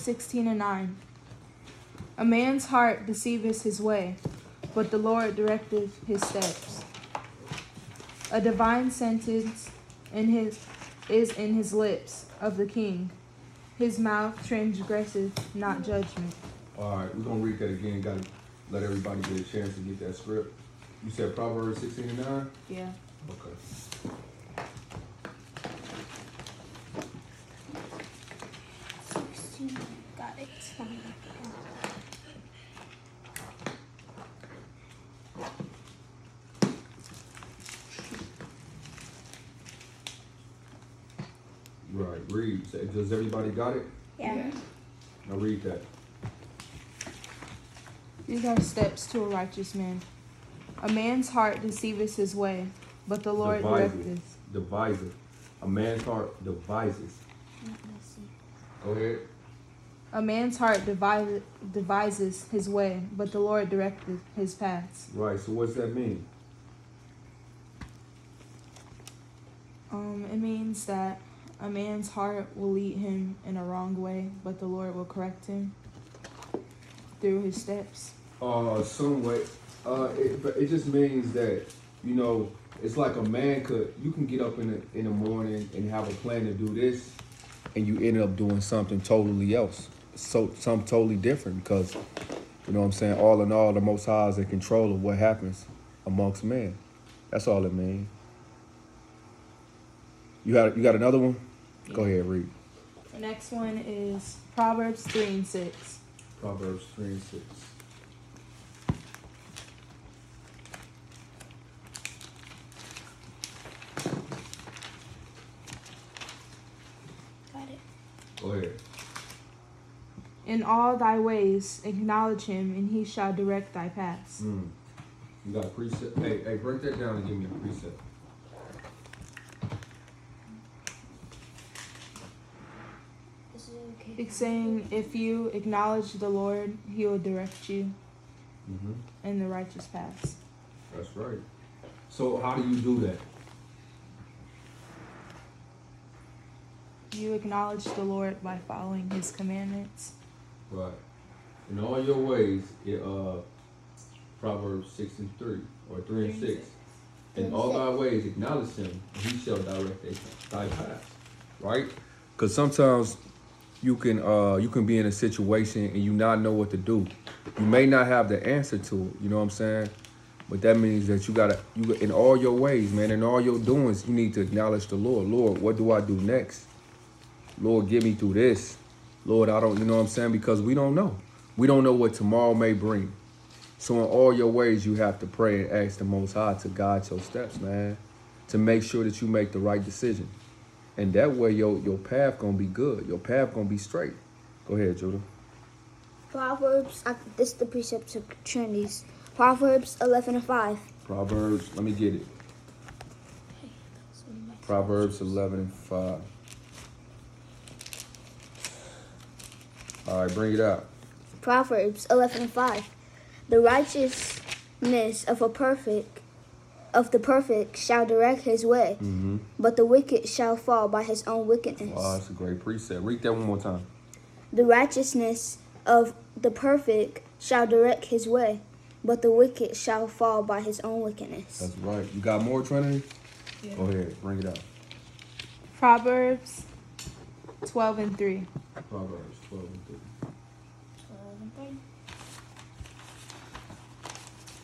16:9. A man's heart deceiveth his way, but the Lord directeth his steps. A divine sentence is in his lips of the king. His mouth transgresseth not judgment. All right, we're going to read that again. Got to let everybody get a chance to get that script. You said Proverbs 16:9? Yeah. Okay. Got it. Right, read. Does everybody got it? Yeah. Now read that. These are steps to a righteous man. A man's heart deceiveth his way, but the Lord directeth. Deviseth. A man's heart devises. Go ahead. A man's heart devises his way, but the Lord directeth his paths. Right, so what's that mean? It means that a man's heart will lead him in a wrong way, but the Lord will correct him through his steps. Some way. It just means that, you know, it's like a man you can get up in the morning and have a plan to do this, and you end up doing something totally else. So something totally different because, you know what I'm saying, all in all, the Most High is in control of what happens amongst men. That's all it means. You got another one? Yeah. Go ahead, read. The next one is Proverbs 3:6. Proverbs 3:6. Got it. Go ahead. In all thy ways acknowledge him, and he shall direct thy paths. You got a precept? Hey, break that down and give me a precept. It's saying if you acknowledge the Lord, he will direct you in the righteous paths. That's right. So how do you do that? You acknowledge the Lord by following his commandments. Right. In all your ways, Proverbs 6:3 or 3:6. In all thy ways acknowledge him, and he shall direct thy path. Right? Because sometimes you can be in a situation and you not know what to do. You may not have the answer to it, you know what I'm saying? But that means that you in all your ways, man, in all your doings, you need to acknowledge the Lord. Lord, what do I do next? Lord, get me through this. Lord, I don't, you know what I'm saying? Because we don't know. We don't know what tomorrow may bring. So in all your ways, you have to pray and ask the Most High to guide your steps, man, to make sure that you make the right decision. And that way, your path gonna be good. Your path gonna be straight. Go ahead, Judah. Proverbs, this is the precept of Trinities. Proverbs 11:5. Proverbs, let me get it. Proverbs 11:5. All right, bring it out. Proverbs 11:5. The righteousness of the perfect shall direct his way, but the wicked shall fall by his own wickedness. Oh, that's a great precept. Read that one more time. The righteousness of the perfect shall direct his way, but the wicked shall fall by his own wickedness. That's right. You got more, Trinity? Yeah. Go ahead, bring it out. Proverbs 12:3. Proverbs 12:3.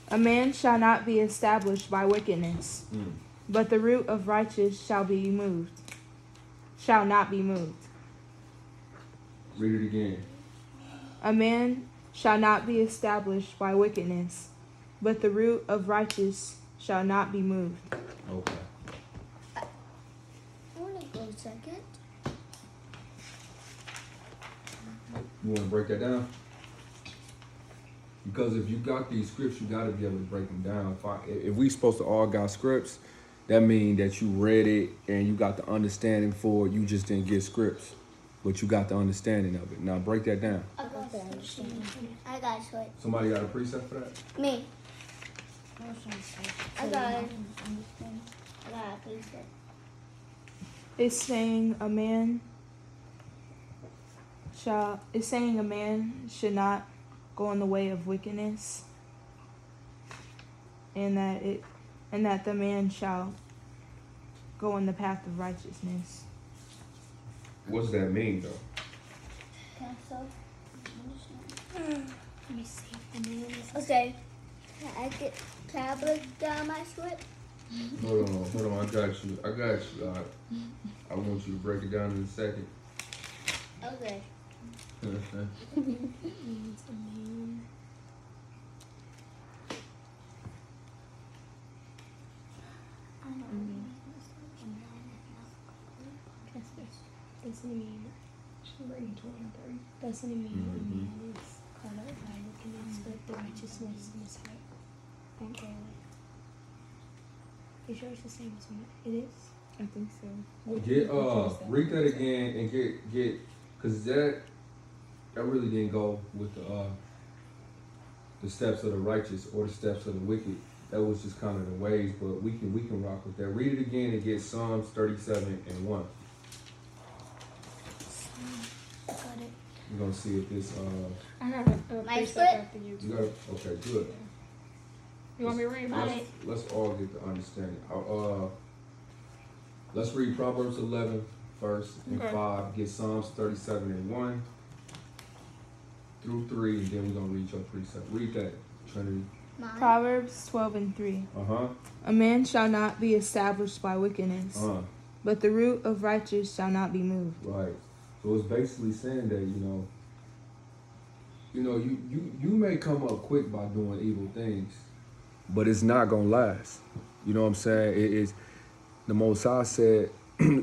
A man shall not be established by wickedness, but the root of righteous shall not be moved. Read it again. A man shall not be established by wickedness, but the root of righteous shall not be moved. Okay. I want to go second. You want to break that down? Because if you got these scripts, you got to be able to break them down. If we supposed to all got scripts, that means that you read it and you got the understanding for it. You just didn't get scripts, but you got the understanding of it. Now break that down. I got the understanding. I got it. Somebody got a precept for that? Me. I got it. I got a precept. It's saying a man is saying a man should not go in the way of wickedness, and that the man shall go in the path of righteousness. What's that mean though? Let me see if the name is. Okay. Can I break down my script? Hold on. I got you. I want you to break it down in a second. Okay. Doesn't mean a man is caught up by wickedness, but the righteousness in his heart won't go away. Is yours the same as mine? It is? I think so. Read that again and get because that really didn't go with the steps of the righteous or the steps of the wicked. That was just kind of the ways, but we can rock with that. Read it again and get Psalms 37:1. Got it. We're gonna see if this I got a My precept script? after you. you got okay, good. You want me to read mine? Let's all get the understanding. Let's read Proverbs 11 first and Okay. 5. Get Psalms 37:1 through 3, and then we're gonna read your precept. Read that, Trinity. Mine. Proverbs 12:3. Uh-huh. A man shall not be established by wickedness, but the root of righteous shall not be moved. Right. So it's basically saying that, you may come up quick by doing evil things, but it's not gonna last. You know what I'm saying? It is the Most High said,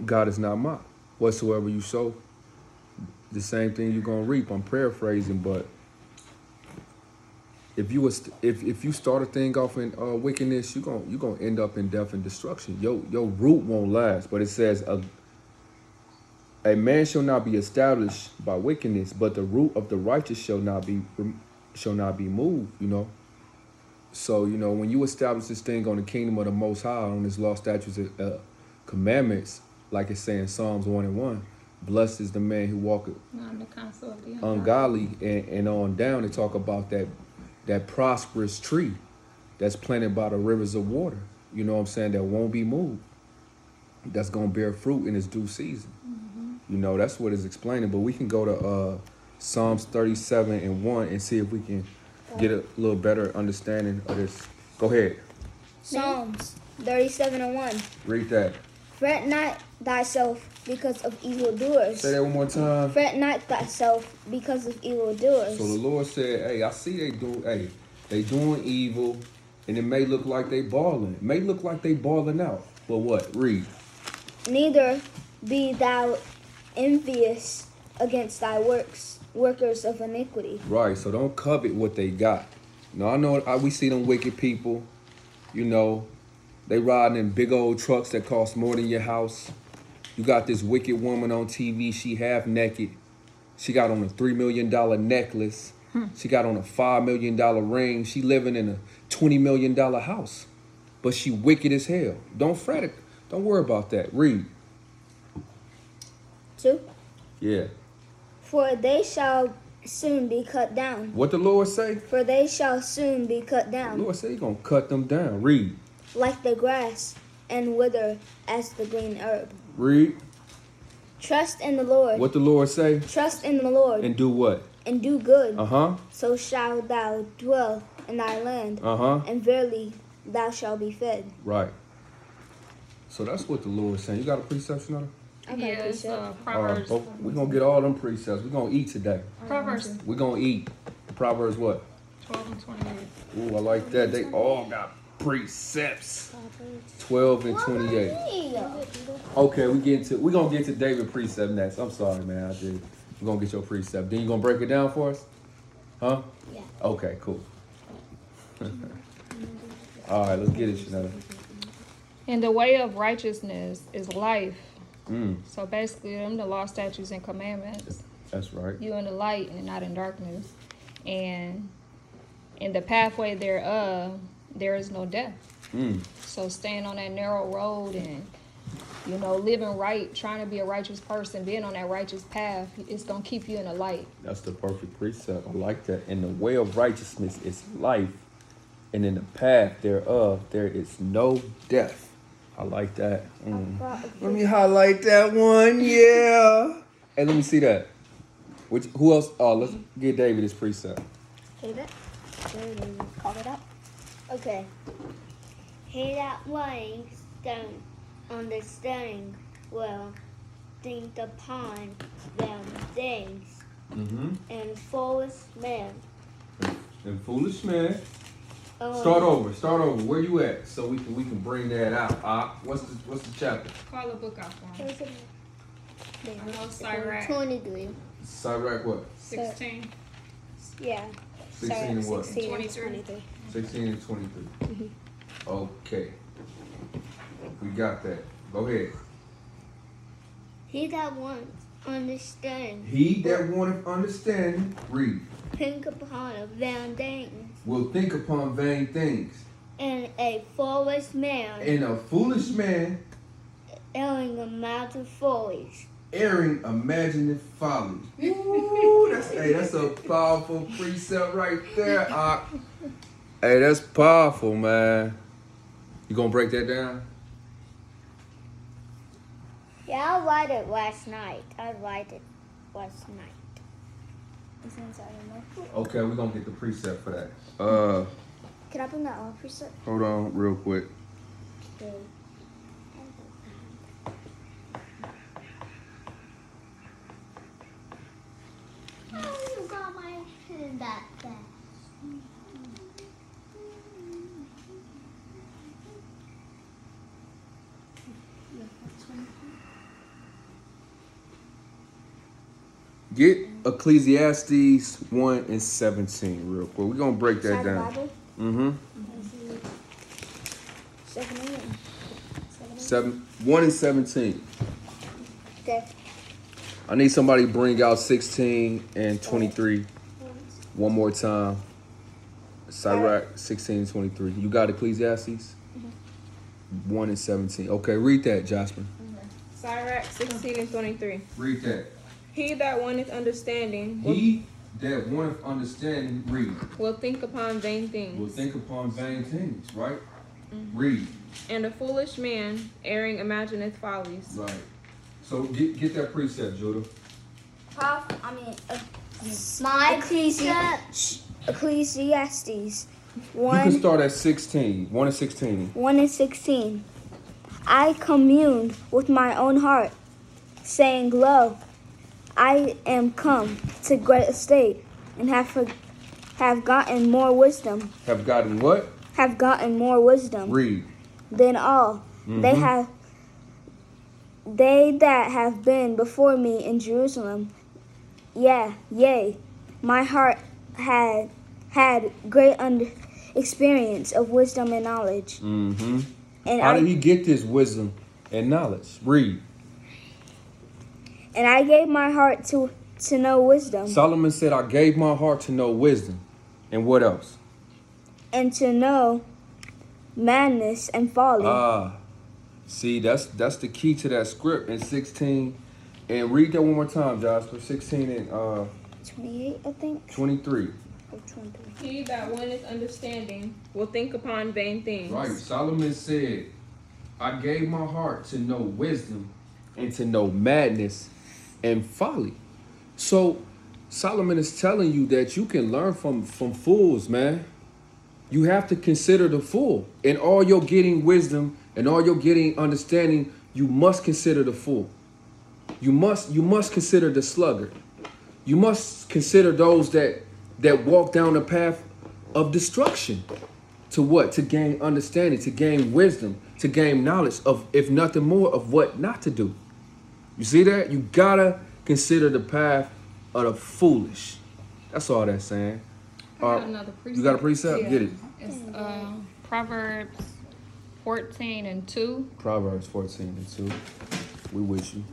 God is not mocked. Whatsoever you sow, the same thing you're gonna reap. I'm paraphrasing, but if you start a thing off in wickedness, you're gonna end up in death and destruction. Your root won't last. But it says a man shall not be established by wickedness, but the root of the righteous shall not be moved. So when you establish this thing on the kingdom of the Most High, on His law, statutes, and commandments, like it's saying Psalms 1:1, blessed is the man who walketh On the counsel of the ungodly, and on down. They talk about that prosperous tree that's planted by the rivers of water. You know what I'm saying? That won't be moved. That's gonna bear fruit in its due season. That's what it's explaining. But we can go to Psalms 37:1 and see if we can get a little better understanding of this. Go ahead. Psalms 37:1. Read that. Fret not thyself because of evildoers. Say that one more time. Fret not thyself because of evildoers. So the Lord said, hey, I see they doing evil, and it may look like they balling. It may look like they balling out. But what? Read. Neither be thou envious against thy workers of iniquity. Right, so don't covet what they got. I know we see them wicked people, they riding in big old trucks that cost more than your house. You got this wicked woman on TV, she half naked. She got on a $3 million necklace. She got on a $5 million ring. She living in a $20 million house. But she wicked as hell. Don't fret it. Don't worry about that. Read. 2. Yeah. For they shall soon be cut down. What the Lord say? For they shall soon be cut The down. Lord say He gonna cut them down. Read. Like the grass, and wither as the green herb. Read. Trust in the Lord. What the Lord say? Trust in the Lord. And do what? And do good. Uh-huh. So shalt thou dwell in thy land. Uh-huh. And verily thou shalt be fed. Right. So that's what the Lord's saying. You got a precept, Sonata? I got a Yes, precept. Proverbs. We're going to get all them precepts. We're going to eat today. Proverbs We're going to eat. Proverbs what? 12 and 28. Ooh, I like that. They all got precepts. 12 and 28. Okay, we're going to get to David precept next. I'm sorry, man. We're going to get your precept. Then you going to break it down for us? Huh? Yeah. Okay, cool. All right, let's get it, Shanetta. And the way of righteousness is life. Mm, So basically, them the law, statutes, and commandments. that's right. You in the light and not in darkness. And in the pathway thereof, there is no death. Mm, So staying on that narrow road and You know, living right, trying to be a righteous person, being on that righteous path, it's going to keep you in the light. That's the perfect precept. I like that. And the way of righteousness is life, and in the path thereof there is no death. I like that. Let me highlight that one. Yeah. Hey, let me see that. Who else? Oh, let's get David his precept. David? Call it up. Okay. He that weighs stone understanding will think upon them things, and foolish man. And foolish man. Start over. Where you at? So we can bring that out. What's the chapter? Call the book out for him. I know Sirach. 23. Sirach what? 16. Yeah. 16 and what? 23. 16 and 23. Okay. We got that. Go ahead. He that wants understand. He that wanted understanding, read. Think upon a vain things. Will think upon vain things. And a foolish man. And a foolish man Airing a mouth of follies. airing imaginative folly. Ooh, that's a powerful precept right there. Hey, that's powerful, man. You gonna break that down? Yeah, I read it last night. It's inside of my book. Okay, we're gonna get the precept for that. Can I bring that on preset? Hold on real quick. Okay. You got my hand that fast. Get Ecclesiastes 1 and 17 real quick. We're gonna break that down. Mm-hmm. 1 and 17. Okay. I need somebody to bring out 16 and 23 one more time. Sirach 16 and 23. You got Ecclesiastes? 1 and 17. Okay, read that, Jasper. Sirach 16 and 23. Read that. He that wanteth understanding He that waneth understanding, read. will think upon vain things. Will think upon vain things, right? Read. And a foolish man airing imagineth follies. Right. So get that precept, Judah. My Ecclesiastes You can start at 16. 1 and 16. 1 and 16. I communed with my own heart, saying, Lo, I am come to great estate, and have gotten more wisdom. Have gotten what? Have gotten more wisdom Read. than all. They that have been before me in Jerusalem. Yea, my heart had great experience of wisdom and knowledge. Mm-hmm. And How did he get this wisdom and knowledge? Read. And I gave my heart to know wisdom. Solomon said, I gave my heart to know wisdom. And what else? And to know madness and folly. See, that's the key to that script in 16. And read that one more time, Jasper. 16 and 28, I think. 23. Or 23. He that wanteth understanding will think upon vain things. Right. Solomon said, I gave my heart to know wisdom and to know madness and folly. So Solomon is telling you that you can learn from fools, man. You have to consider the fool. In all you're getting wisdom and all you're getting understanding, you must consider the fool. You must consider the sluggard. You must consider those that walk down the path of destruction. To what? To gain understanding, to gain wisdom, to gain knowledge of, if nothing more, of what not to do. You see that? You gotta consider the path of the foolish. That's all that's saying. I got another precept. You got a precept? Yeah. Get it. It's Proverbs 14 and 2. Proverbs 14 and 2. We with you.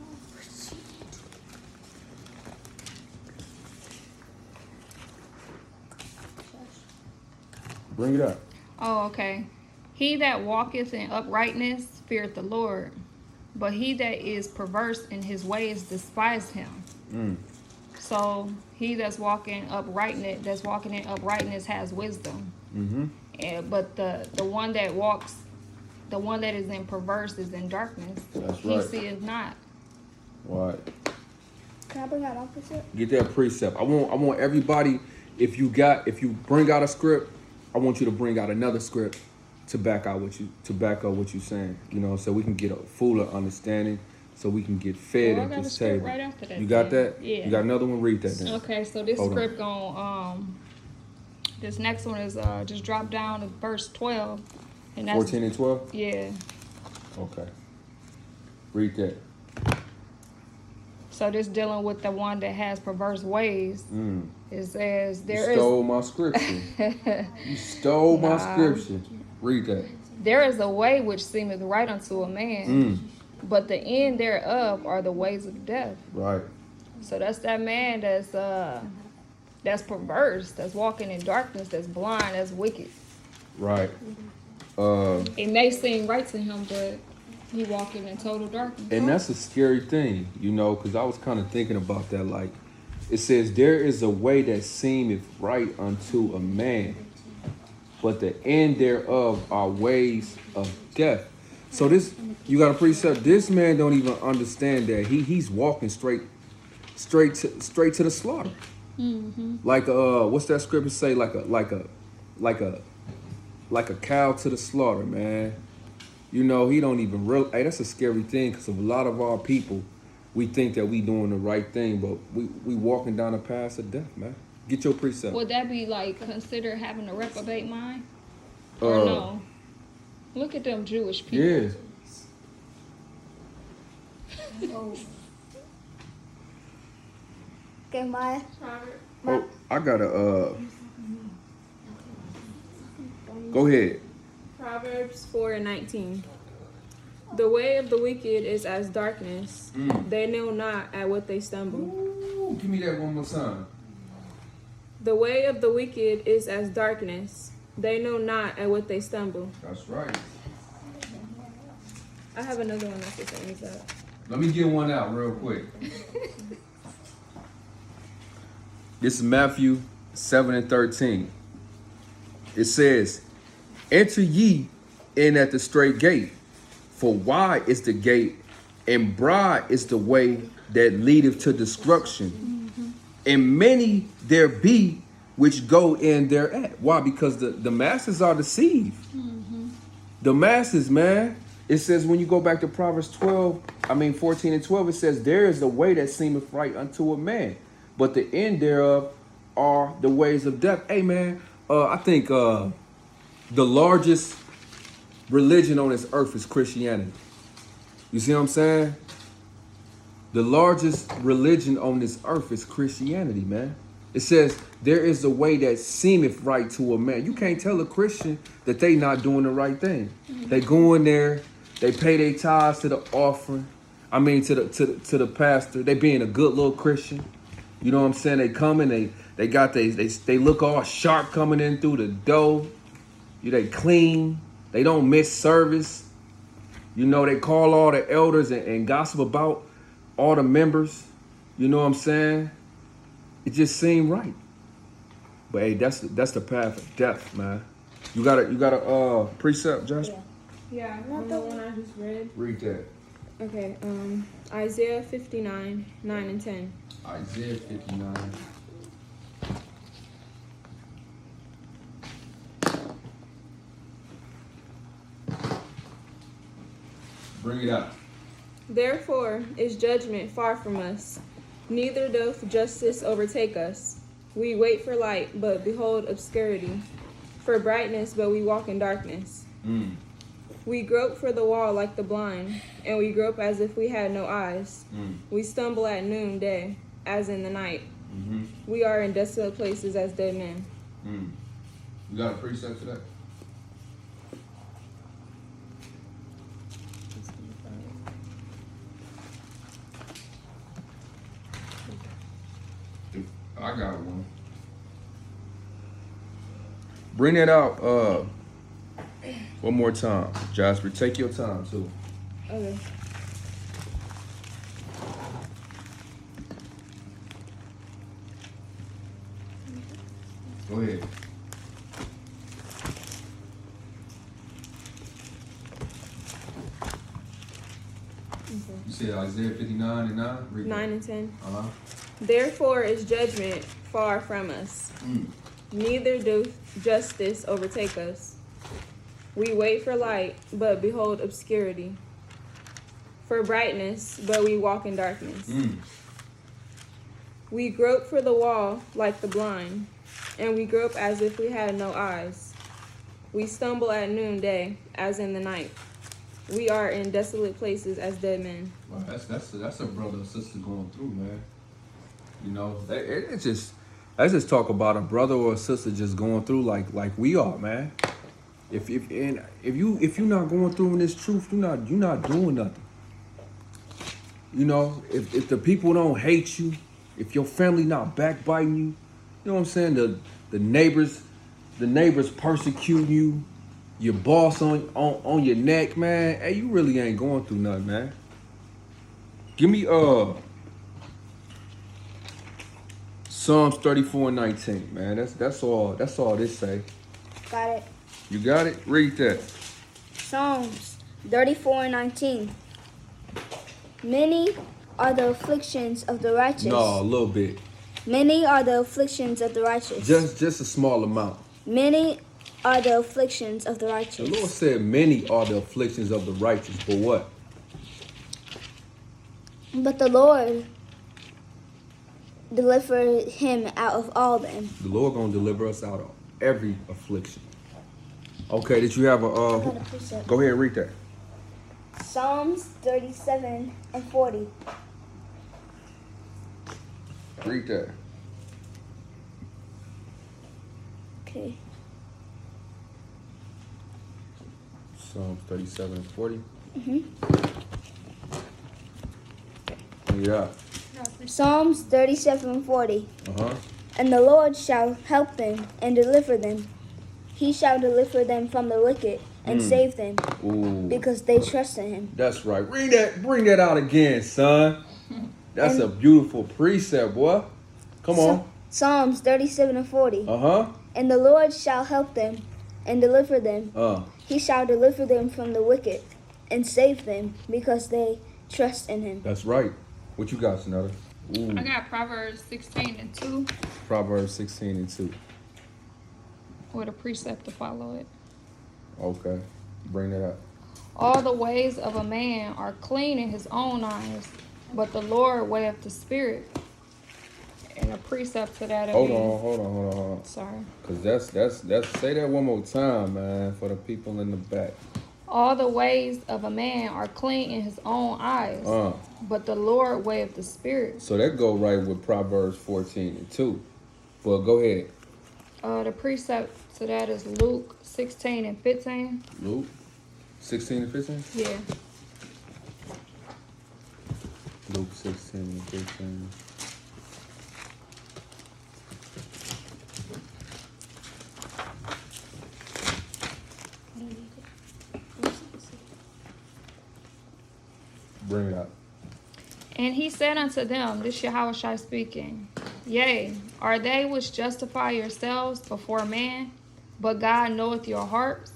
Bring it up. Oh, okay. He that walketh in uprightness feareth the Lord, but he that is perverse in his ways despise him. So he that's walking in uprightness has wisdom. But the one that is in perverse is in darkness. That's He right. seeth not. Right. Can I bring out my precept? Get that precept. I want everybody, if you bring out a script, I want you to bring out another script to back up what you're saying. You know, so we can get a fuller understanding, so we can get fed Well, I at got a this script table. right after that. You got then. that? Yeah. You got another one? Read that then. Okay, so this Hold on. script this next one is just drop down to verse 12. And that's 14 and 12? Yeah. Okay. Read that. So this dealing with the one that has perverse ways. It says You stole my scripture. You stole my scripture. Read that. there is a way which seemeth right unto a man, but the end thereof are the ways of death. Right. So that's that man that's perverse, that's walking in darkness, that's blind, that's wicked. Right. It may seem right to him, but he walking in total darkness. And that's a scary thing, you know, because I was kind of thinking about that. Like, it says, there is a way that seemeth right unto a man, but the end thereof are ways of death. So this, you got a precept. This man don't even understand that he's walking straight to the slaughter. Like what's that scripture say? Like a cow to the slaughter, man. You know, he don't even real. Hey, that's a scary thing, because of a lot of our people, we think that we doing the right thing, but we walking down a path of death, man. Get your precept. Would that be like consider having a reprobate mind? Or no? Look at them Jewish people. Yeah. Okay, Maya. Oh, I gotta go ahead. Proverbs 4:19. The way of the wicked is as darkness. They know not at what they stumble. Ooh, give me that one more time. The way of the wicked is as darkness. They know not at what they stumble. That's right. I have another one that's the same as that. Let me get one out real quick. This is Matthew 7:13. It says, enter ye in at the straight gate, for wide is the gate, and broad is the way that leadeth to destruction. And many there be which go in thereat. Why? Because the masses are deceived. The masses, man. It says when you go back to Proverbs 14 and 12, it says, there is a way that seemeth right unto a man, but the end thereof are the ways of death. Hey, man, I think the largest religion on this earth is Christianity. You see what I'm saying? The largest religion on this earth is Christianity, man. It says, there is a way that seemeth right to a man. You can't tell a Christian that they not doing the right thing. They go in there, they pay their tithes to the offering. I mean, to the pastor. They being a good little Christian. You know what I'm saying? They come in, they look all sharp coming in through the door. They clean. They don't miss service. You know, they call all the elders and gossip about all the members. You know what I'm saying? It just seemed right. But hey, that's the path of death, man. You got a precept, Josh? Yeah, the one I just read. Read that. Okay, Isaiah 59, 9 and 10. Isaiah 59. Bring it up. Therefore is judgment far from us, neither doth justice overtake us. We wait for light, but behold obscurity, for brightness, but we walk in darkness. We grope for the wall like the blind, and we grope as if we had no eyes. We stumble at noonday, as in the night. We are in desolate places as dead men. You got a precept for that? I got one. Bring it out one more time, Jasper. Take your time too. Okay. Go ahead. You said Isaiah 59 and 9? Read that. 9 and 10. Uh-huh. Therefore is judgment far from us, neither do justice overtake us. We wait for light, but behold obscurity. For brightness, but we walk in darkness. We grope for the wall like the blind, and we grope as if we had no eyes. We stumble at noonday, as in the night. We are in desolate places as dead men. Well, that's a brother or sister going through, man. You know, let's just talk about a brother or a sister just going through like we are, man. If you're not going through in this truth, you're not doing nothing. You know, if the people don't hate you, if your family not backbiting you, you know what I'm saying? The neighbors persecuting you, your boss on your neck, man. Hey, you really ain't going through nothing, man. Give me Psalms 34:19, man. That's all this say. Got it. You got it? Read that. Psalms 34:19. Many are the afflictions of the righteous. No, a little bit. Many are the afflictions of the righteous. Just a small amount. Many are the afflictions of the righteous. The Lord said many are the afflictions of the righteous, but what? But the Lord delivered him out of all them. The Lord gonna deliver us out of every affliction. Okay, did you have a Got a precept. go ahead and read that. Psalms 37 and 40. Read that. Okay. Psalms 37 and 40. Mhm. Yeah. Psalms 37 and 40. Uh-huh. And the Lord shall help them and deliver them. He shall deliver them from the wicked and save them, Ooh. because they trust in him. That's right. Read that. Bring that out again, son. That's And- a beautiful precept, boy. Come on. Psalms 37 and 40. Uh-huh. And the Lord shall help them and deliver them. Uh. He shall deliver them from the wicked and save them, because they trust in him. That's right. What you got, Sonata? Ooh. I got Proverbs 16 and 2 Proverbs 16 and 2. with a precept to follow it. Okay. Bring that up. All the ways of a man are clean in his own eyes, but the Lord weigheth the spirit. And a precept to that. Hold on. Sorry. Cause that's say that one more time, man, for the people in the back. All the ways of a man are clean in his own eyes, but the Lord weigheth the spirit. So that go right with Proverbs 14 and 2. But go ahead. The precept to that is Luke 16 and 15. Luke 16 and 15? Yeah. Luke 16 and 15. Bring it up. And he said unto them, this Yahushua speaking, Yea, are they which justify yourselves before man, but God knoweth your hearts?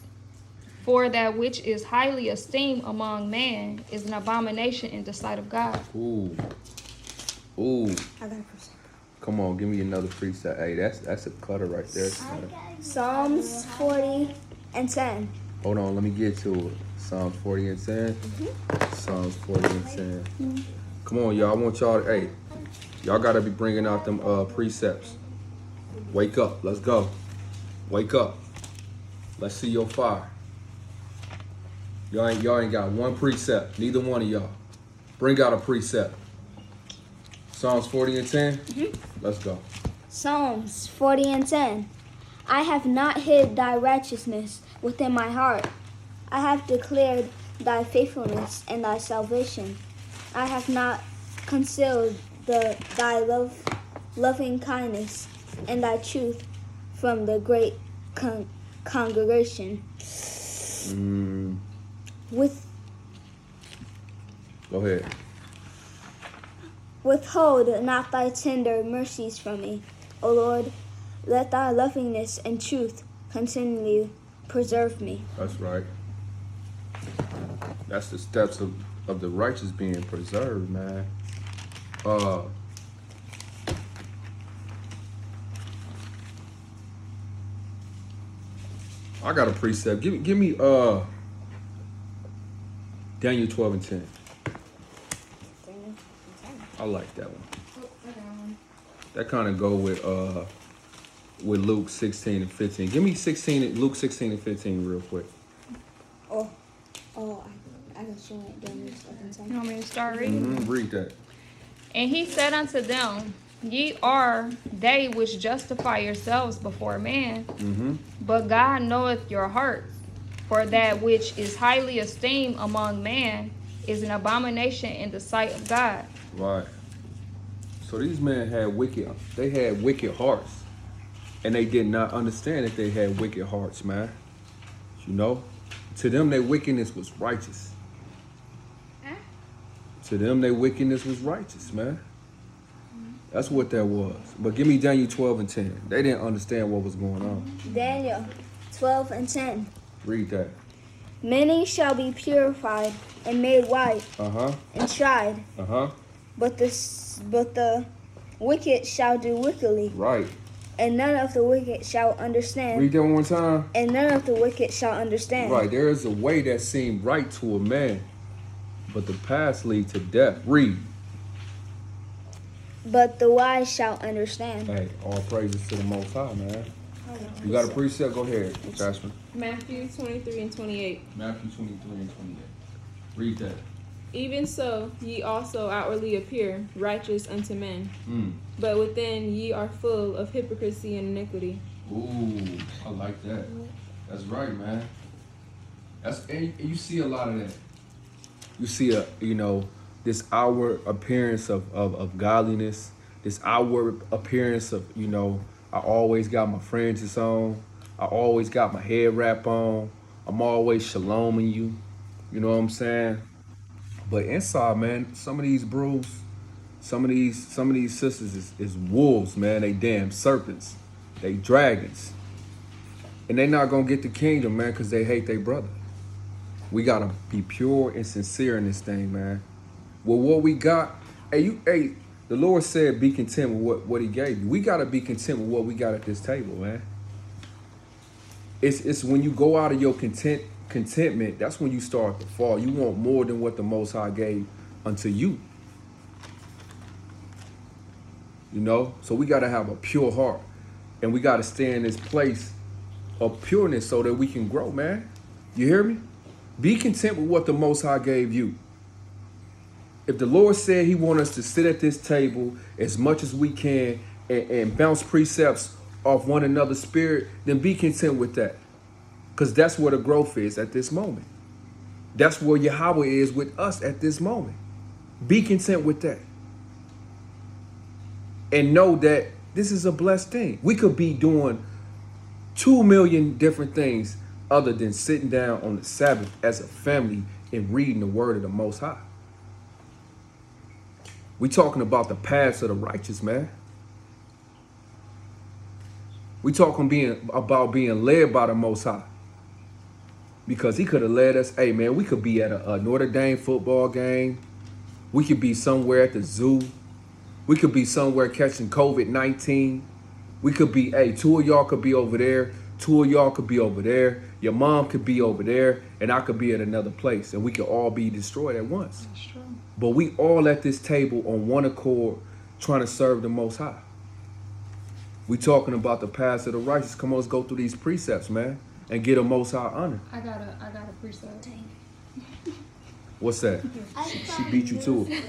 For that which is highly esteemed among man is an abomination in the sight of God. Ooh. I got a precept. Come on, give me another precept. Hey, that's a cutter right there. Psalms 40 and 10. Hold on, let me get to it. Psalms 40 and 10. Psalms 40 and 10. Come on, y'all. I want y'all to, hey, y'all got to be bringing out them precepts. Wake up. Let's go. Wake up. Let's see your fire. Y'all ain't got one precept. Neither one of y'all. Bring out a precept. Psalms 40 and 10. Let's go. Psalms 40 and 10. I have not hid thy righteousness within my heart. I have declared thy faithfulness and thy salvation. I have not concealed thy loving kindness and thy truth from the great congregation. Go ahead. Withhold not thy tender mercies from me, O Lord. Let thy lovingness and truth continually preserve me. That's right. That's the steps of the righteous being preserved, man. I got a precept. Give me Daniel 12 and 10. I like that one. That kind of go with Luke 16 and 15. Give me Luke 16 and 15 real quick. I can show it down this You want me to start reading? Read that. And he said unto them, Ye are they which justify yourselves before man, but God knoweth your hearts. For that which is highly esteemed among man is an abomination in the sight of God. Right. So these men had wicked hearts. And they did not understand that they had wicked hearts, man. You know? To them, their wickedness was righteous. To them, their wickedness was righteous, man. That's what that was. But give me Daniel 12 and 10. They didn't understand what was going on. Daniel 12 and 10. Read that. Many shall be purified and made white and tried, but the wicked shall do wickedly. Right. And none of the wicked shall understand. Read that one more time. And none of the wicked shall understand. Right. There is a way that seemed right to a man, but the paths lead to death. Read. But the wise shall understand. Hey, all praises to the Most High, man. You got a precept? Go ahead, Jasmine. Matthew 23 and 28. Matthew 23 and 28. Read that. Even so, ye also outwardly appear righteous unto men, but within ye are full of hypocrisy and iniquity. Ooh, I like that. That's right, man. And you see a lot of that. You see this outward appearance of godliness, this outward appearance of, I always got my fringes on, I always got my head wrap on, I'm always shaloming you, you know what I'm saying? But inside, man, some of these bros, some of these sisters is wolves, man. They damn serpents, they dragons, and they not gonna get the kingdom, man, because they hate their brother. We gotta be pure and sincere in this thing, man. Well, what we got, the Lord said, be content with what He gave you. We gotta be content with what we got at this table, man. It's when you go out of your contentment, that's when you start to fall. You want more than what the Most High gave unto you. So we gotta have a pure heart, and we gotta stay in this place of pureness so that we can grow, man. You hear me? Be content with what the Most High gave you. If the Lord said He wants us to sit at this table as much as we can and bounce precepts off one another's spirit, then be content with that. Because that's where the growth is at this moment. That's where Yahweh is with us at this moment. Be content with that. And know that this is a blessed thing. We could be doing 2 million different things other than sitting down on the Sabbath as a family and reading the word of the Most High. We talking about the paths of the righteous, man. We talking about being led by the Most High. Because He could have led us, hey man, we could be at a Notre Dame football game. We could be somewhere at the zoo. We could be somewhere catching COVID-19. We could be, two of y'all could be over there. 2 of y'all could be over there. Your mom could be over there. And I could be at another place. And we could all be destroyed at once. That's true. But we all at this table on one accord trying to serve the Most High. We talking about the paths of the righteous. Come on, let's go through these precepts, man. And get a Most High honor. I got a precept. What's that? She beat you to it.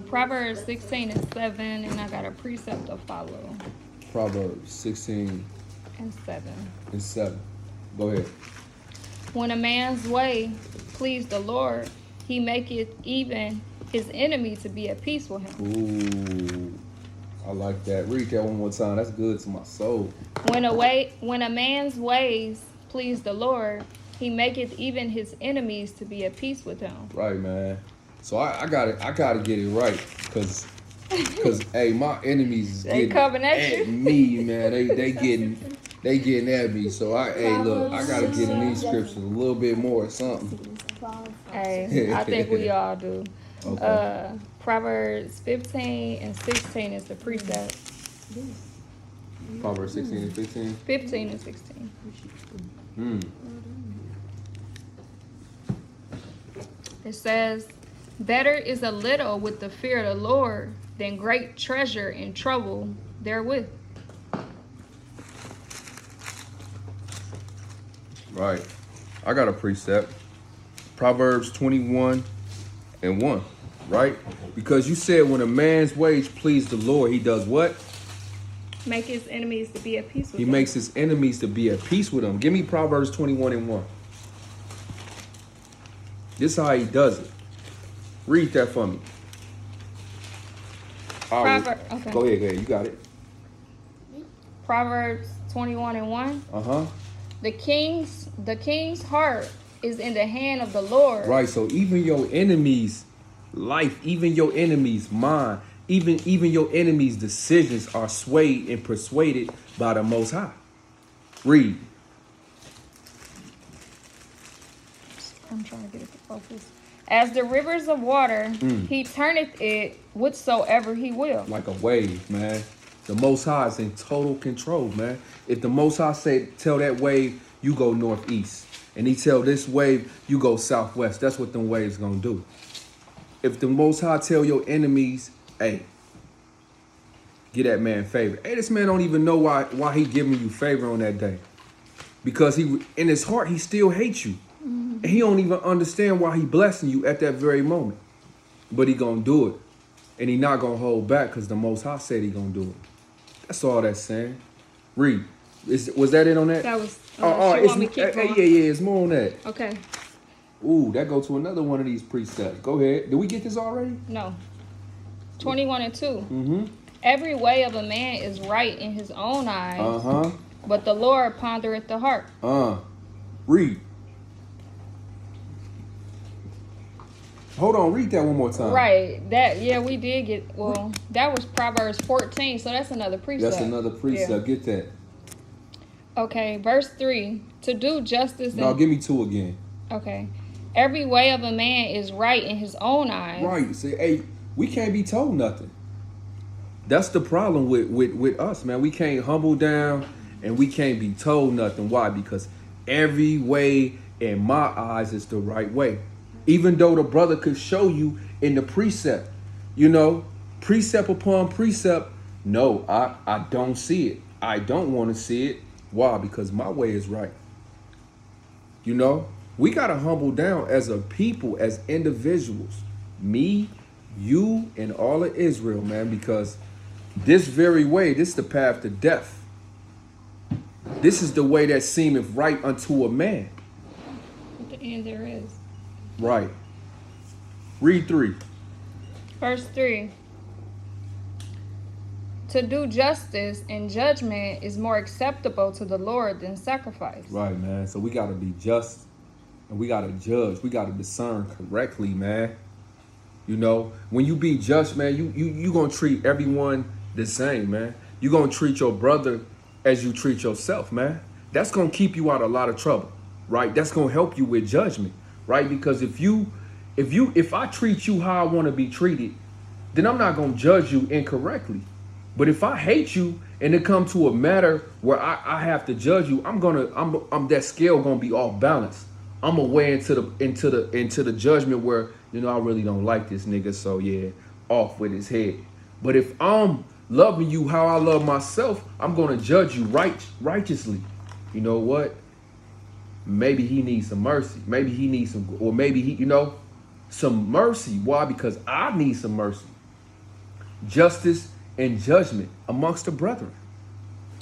Proverbs 16 and 7, and I got a precept to follow. Proverbs 16 and 7. and 7. Go ahead. When a man's way please the Lord, He maketh even his enemy to be at peace with him. Ooh, I like that. Read that one more time. That's good to my soul. When a man's ways please the Lord, He maketh even his enemies to be at peace with him. Right, man. So I gotta get it right, because Cause hey, my enemies is They getting coming at you? me, man. They getting at me. So hey, look, I gotta get in these scriptures a little bit more or something. Hey, I think we all do. Okay. Proverbs 15 and 16 is the precept. Proverbs 16 and 15. 15 and 16. It says, better is a little with the fear of the Lord than great treasure and trouble therewith. Right. I got a precept. Proverbs 21 and 1. Right? Because you said when a man's wage please the Lord, he does what? Make his enemies to be at peace with He him. makes his enemies to be at peace with him. Give me Proverbs 21 and 1. This is how he does it. Read that for me. Okay. Go ahead. You got it. Proverbs 21 and 1. Uh-huh. The king's heart is in the hand of the Lord. Right, so even your enemy's life, even your enemy's mind, even your enemy's decisions are swayed and persuaded by the Most High. Read. I'm trying to get it to focus. As the rivers of water, he turneth it whithersoever he will. Like a wave, man. The Most High is in total control, man. If the Most High tell that wave, you go northeast. And he tell this wave, you go southwest. That's what them waves gonna do. If the Most High tell your enemies, hey, get that man favor. Hey, this man don't even know why he giving you favor on that day. Because he in his heart, he still hates you. And he don't even understand why he blessing you at that very moment. But he gonna do it. And he not gonna hold back because the Most High said he gonna do it. That's all that's saying. Read. Was that it on that? That was. You want me to keep going? Yeah, it's more on that. Okay. Ooh, that go to another one of these precepts. Go ahead. Did we get this already? No. 21 and 2. Mm-hmm. Every way of a man is right in his own eyes. Uh-huh. But the Lord pondereth the heart. Read. Hold on, read that one more time. Right. We did get, that was Proverbs 14, so that's another precept. That's another precept. Yeah. Get that. Okay, verse 3. To do justice. No, give me 2 again. Okay. Every way of a man is right in his own eyes. Right. See, hey, we can't be told nothing. That's the problem with us, man. We can't humble down and we can't be told nothing. Why? Because every way in my eyes is the right way. Even though the brother could show you in the precept, precept upon precept. No, I don't see it. I don't want to see it. Why? Because my way is right. We got to humble down as a people, as individuals. Me, you, and all of Israel, man, because this very way, this is the path to death. This is the way that seemeth right unto a man. At the end there is. Right. Read 3. Verse 3. To do justice and judgment is more acceptable to the Lord than sacrifice. Right, man. So we got to be just and we got to judge. We got to discern correctly, man. When you be just, man, you going to treat everyone the same, man. You going to treat your brother as you treat yourself, man. That's going to keep you out of a lot of trouble, right? That's going to help you with judgment, right? Because if I treat you how I want to be treated, then I'm not going to judge you incorrectly. But if I hate you and it come to a matter where I have to judge you, I'm that scale gonna be off balance. I'm gonna weigh into the judgment where I really don't like this nigga, so yeah, off with his head. But if I'm loving you how I love myself, I'm gonna judge you righteously. You know what? Maybe he needs some mercy. Maybe he needs some, or maybe he, some mercy. Why? Because I need some mercy. Justice and judgment amongst the brethren.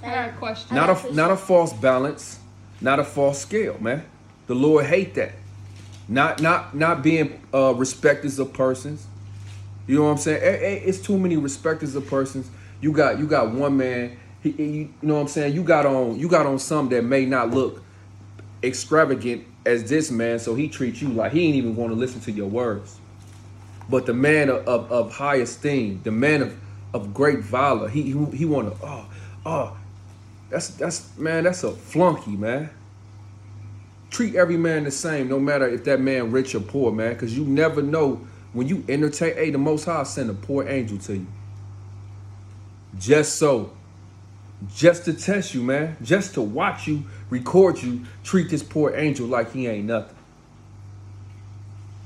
I got a question. Not a false balance, not a false scale, man. The Lord hate that. Not being respecters of persons. You know what I'm saying? It's too many respecters of persons. You got one man. He you know what I'm saying? You got on some that may not look extravagant as this man, so he treats you like he ain't even want to listen to your words. But the man of high esteem, the man of great valor, he want to, that's a flunky, man. Treat every man the same, no matter if that man rich or poor, man, because you never know when you entertain. Hey, the Most High send a poor angel to you. Just to test you, man. Just to watch you, record you, treat this poor angel like he ain't nothing.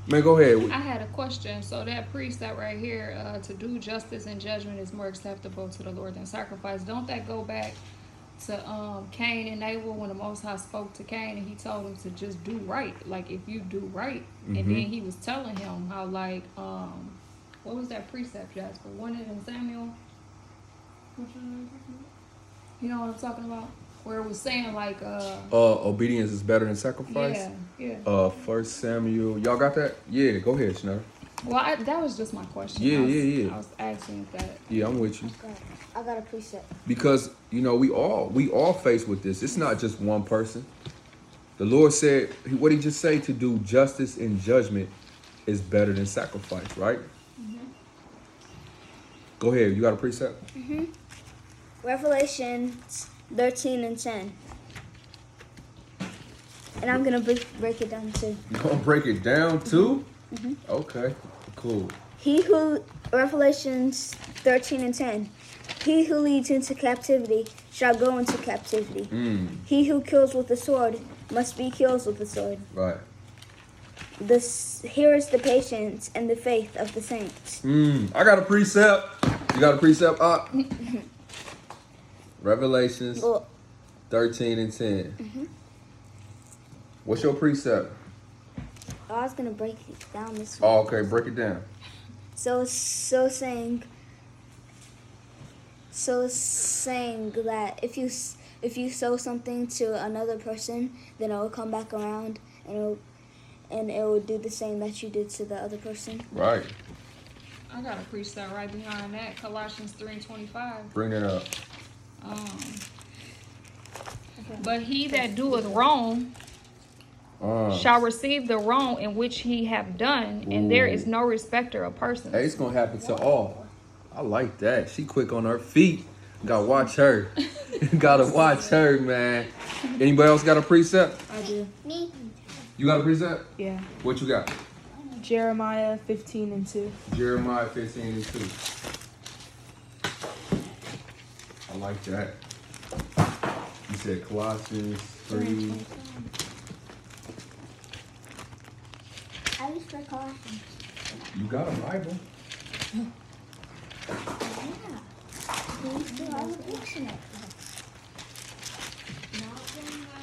Man, go ahead. I had a question. So that precept right here, to do justice and judgment is more acceptable to the Lord than sacrifice. Don't that go back to Cain and Abel when the Most High spoke to Cain and he told him to just do right? Like if you do right, and then he was telling him how like what was that precept, Jasper? Wasn't it in Samuel? You know what I'm talking about? Where it was saying like obedience is better than sacrifice. Yeah. 1 Samuel. Y'all got that? Yeah, go ahead, Schneider. Well, that was just my question. Yeah. I was asking if that. Yeah, I'm with you. I got a precept. Because we all faced with this. It's not just one person. The Lord said, what He just say? To do justice and judgment is better than sacrifice, right? Go ahead. You got a precept? Revelation 13 and 10. And I'm going to break it down too. You gonna break it down too? Okay, cool. Revelations 13 and 10. He who leads into captivity shall go into captivity. He who kills with the sword must be killed with the sword. Right. Here is the patience and the faith of the saints. I got a precept. You got a precept up? Revelations 13 and 10. What's your precept? I was going to break it down this Oh, okay. Break it down. So saying that if you sow something to another person, then it will come back around and it will do the same that you did to the other person. Right. I got a precept right behind that. Colossians 3:25. Bring it up. But he that doeth wrong shall receive the wrong in which he have done, and there is no respecter of persons. Hey, it's gonna happen to all. I like that. She quick on her feet. Gotta watch her. Gotta watch her, man. Anybody else got a precept? I do. Me? You got a precept? Yeah. What you got? Jeremiah 15 and 2. Jeremiah 15 and 2. I like that. You said Colossians 3. I was for Colossians. You got a Bible.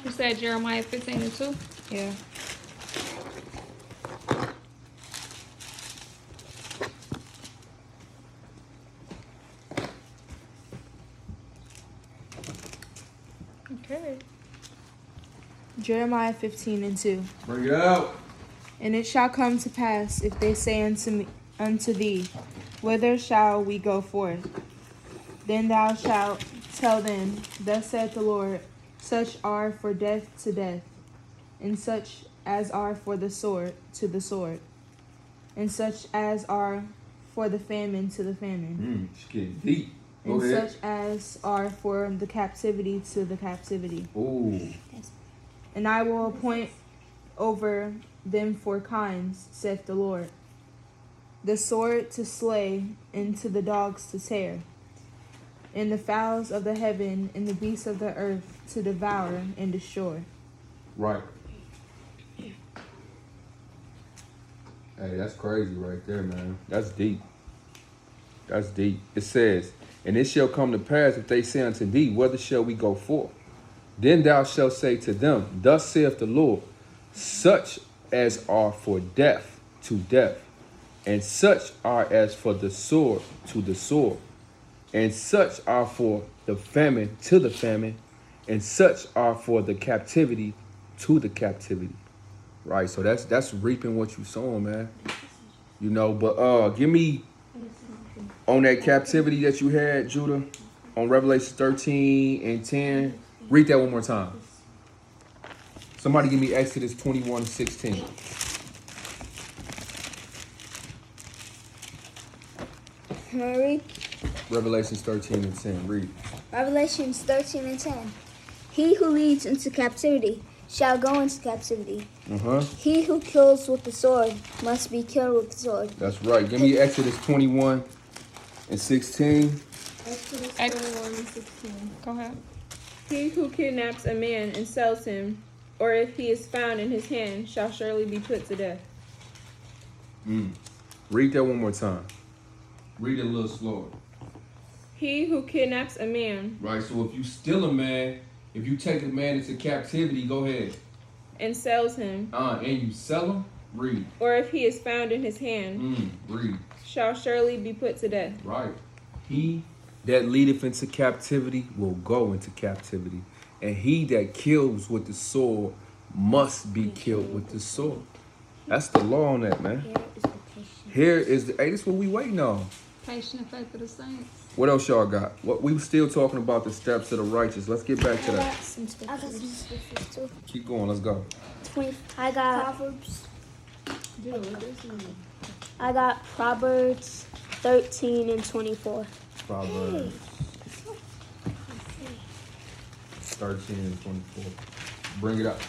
You said Jeremiah 15 and 2? Yeah. Okay. Jeremiah 15 and 2. Bring it out. And it shall come to pass, if they say unto thee, whither shall we go forth? Then thou shalt tell them, thus saith the Lord, such are for death to death, and such as are for the sword to the sword, and such as are for the famine to the famine, It's getting deep. Go and ahead. such as are for the captivity to the captivity. Ooh. And I will appoint over them four kinds, saith the Lord: the sword to slay, and to the dogs to tear, and the fowls of the heaven and the beasts of the earth to devour and destroy. Right. Hey, that's crazy right there, man. That's deep. That's deep. It says, and it shall come to pass, if they say unto thee, whither shall we go forth? Then thou shalt say to them, thus saith the Lord, such as are for death to death, and such are as for the sword to the sword, and such are for the famine to the famine, and such are for the captivity to the captivity. Right, so that's reaping what you sowing, man. You know, but give me on that captivity that you had, Judah, on Revelation 13 and 10. Read that one more time. Somebody give me Exodus 21:16. I'm gonna read Revelations 13 and 10. Read. Revelations 13 and 10. He who leads into captivity shall go into captivity. He who kills with the sword must be killed with the sword. That's right. Give me Exodus 21 and 16. Exodus Ex- 21 and 16. Go ahead. He who kidnaps a man and sells him, or if he is found in his hand, shall surely be put to death. Read that one more time. Read it a little slower. He who kidnaps a man Right, so if you steal a man, if you take a man into captivity, go ahead. and sells him, And you sell him, read. or if he is found in his hand, Read. shall surely be put to death. Right. He that leadeth into captivity will go into captivity. And he that kills with the sword must be killed with the sword. That's the law on that, man. Here is the, hey, this is what we waiting on. Patient and faith of the saints. What else y'all got? What we still talking about the steps of the righteous. Let's get back to I that. got some scriptures too. Keep going, let's go. I got Proverbs 13 and 24. Proverbs 13 and 24. Bring it up.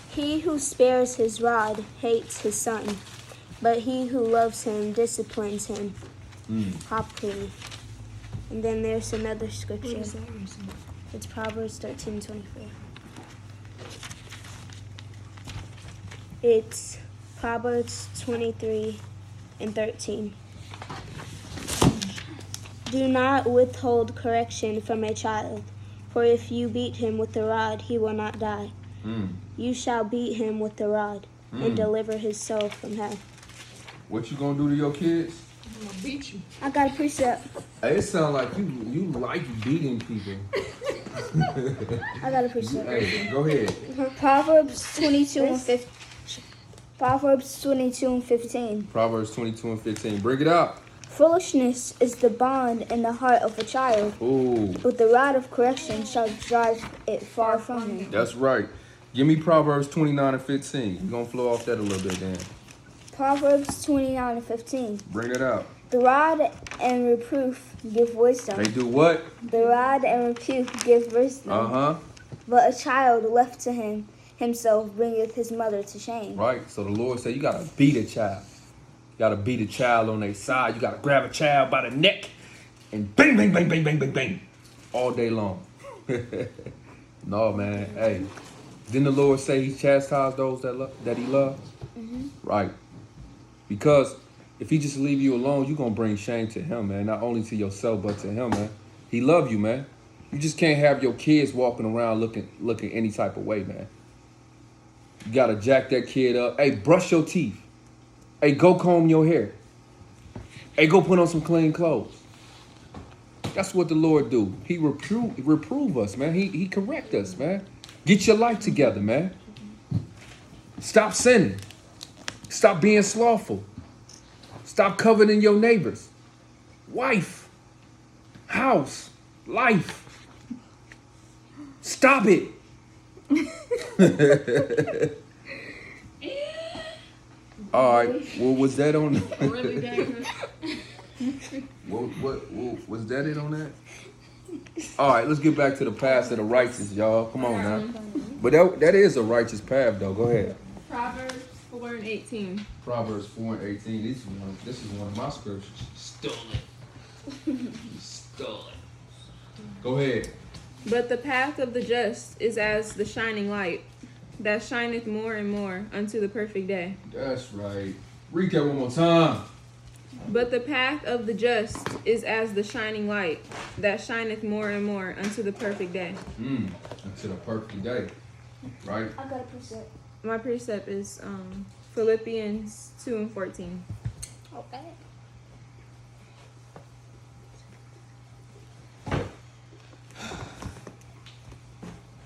He who spares his rod hates his son, but he who loves him disciplines him happily. And then there's another scripture. It's Proverbs 13 and 24. It's Proverbs 23 and 13. Do not withhold correction from a child, for if you beat him with the rod, he will not die. You shall beat him with the rod and deliver his soul from hell. What you gonna do to your kids? I'm gonna beat you. I got a precept. Hey, it sound like you like beating people. I got a precept. Hey, go ahead. Proverbs 22 and 15. Proverbs 22 and 15. Proverbs 22 and 15. Bring it up. Foolishness is the bond in the heart of a child, Ooh, but the rod of correction shall drive it far from him. that's right. Give me Proverbs 29 and 15. We're gonna flow off that a little bit then. Proverbs 29 and 15. Bring it up. The rod and reproof give wisdom. They do what? The rod and rebuke give wisdom. But a child left to himself bringeth his mother to shame. Right. So the Lord said you gotta beat a child. You gotta beat a child on their side. You gotta grab a child by the neck and bang, bang, bang, bang, bang, bang, bang. All day long. No, man. Hey. Didn't the Lord say he chastised those that he loves? Right. Because if he just leave you alone, you're going to bring shame to him, man. Not only to yourself, but to him, man. He love you, man. You just can't have your kids walking around looking any type of way, man. You got to jack that kid up. Hey, brush your teeth. Hey, go comb your hair. Hey, go put on some clean clothes. That's what the Lord do. He reprove us, man. He correct us, man. Get your life together, man. Stop sinning. Stop being slothful. Stop coveting your neighbors. Wife. House. Life. Stop it. All right. Well, was that on? Really dangerous. What was that it on that? All right, let's get back to the path of the righteous, y'all. Come on now. But that is a righteous path, though. Go ahead. Proverbs 4 and 18. Proverbs 4 and 18. This is one of my scriptures. Stole it. Stole it. Go ahead. But the path of the just is as the shining light, that shineth more and more unto the perfect day. That's right. Read that one more time. But the path of the just is as the shining light, that shineth more and more unto the perfect day. Unto the perfect day. Right? I got a precept. My precept is Philippians 2 and 14. Okay.